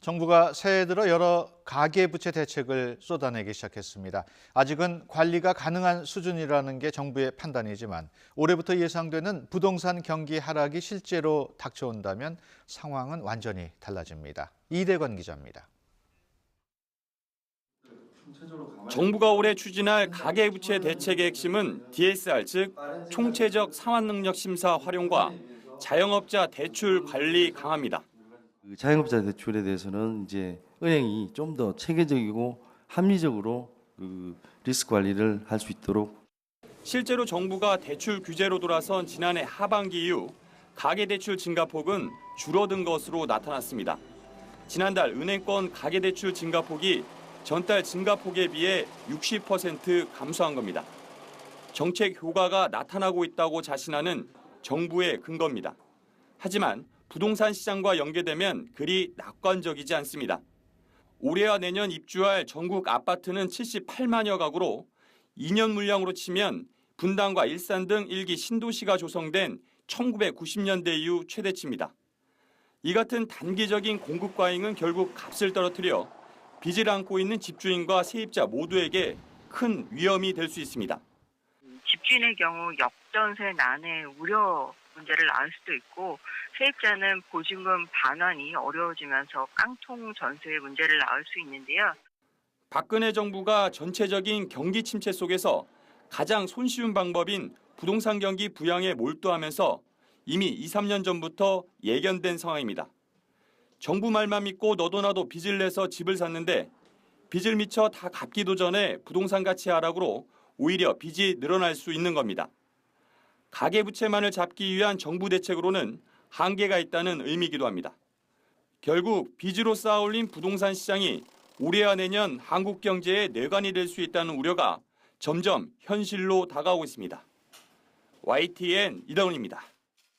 정부가 새해 들어 여러 가계부채 대책을 쏟아내기 시작했습니다. 아직은 관리가 가능한 수준이라는 게 정부의 판단이지만 올해부터 예상되는 부동산 경기 하락이 실제로 닥쳐온다면 상황은 완전히 달라집니다. 이대건 기자입니다. 정부가 올해 추진할 가계부채 대책의 핵심은 DSR, 즉 총체적 상환능력 심사 활용과 자영업자 대출 관리 강화입니다. 자영업자 대출에 대해서는 이제 은행이 좀 더 체계적이고 합리적으로 리스크 관리를 할 수 있도록. 실제로 정부가 대출 규제로 돌아선 지난해 하반기 이후 가계대출 증가폭은 줄어든 것으로 나타났습니다. 지난달 은행권 가계대출 증가폭이 전달 증가폭에 비해 60% 감소한 겁니다. 정책 효과가 나타나고 있다고 자신하는 정부의 근거입니다. 하지만 부동산 시장과 연계되면 그리 낙관적이지 않습니다. 올해와 내년 입주할 전국 아파트는 78만여 가구로 2년 물량으로 치면 분당과 일산 등 1기 신도시가 조성된 1990년대 이후 최대치입니다. 이 같은 단기적인 공급 과잉은 결국 값을 떨어뜨려 빚을 안고 있는 집주인과 세입자 모두에게 큰 위험이 될 수 있습니다. 집주인의 경우 역전세 난의 우려 문제를 낳을 수도 있고 세입자는 보증금 반환이 어려워지면서 깡통 전세의 문제를 낳을 수 있는데요. 박근혜 정부가 전체적인 경기 침체 속에서 가장 손쉬운 방법인 부동산 경기 부양에 몰두하면서 이미 2, 3년 전부터 예견된 상황입니다. 정부 말만 믿고 너도 나도 빚을 내서 집을 샀는데 빚을 미처 다 갚기도 전에 부동산 가치 하락으로 오히려 빚이 늘어날 수 있는 겁니다. 가계부채만을 잡기 위한 정부 대책으로는 한계가 있다는 의미이기도 합니다. 결국 빚으로 쌓아올린 부동산 시장이 올해와 내년 한국 경제의 뇌관이 될 수 있다는 우려가 점점 현실로 다가오고 있습니다. YTN 이다운입니다.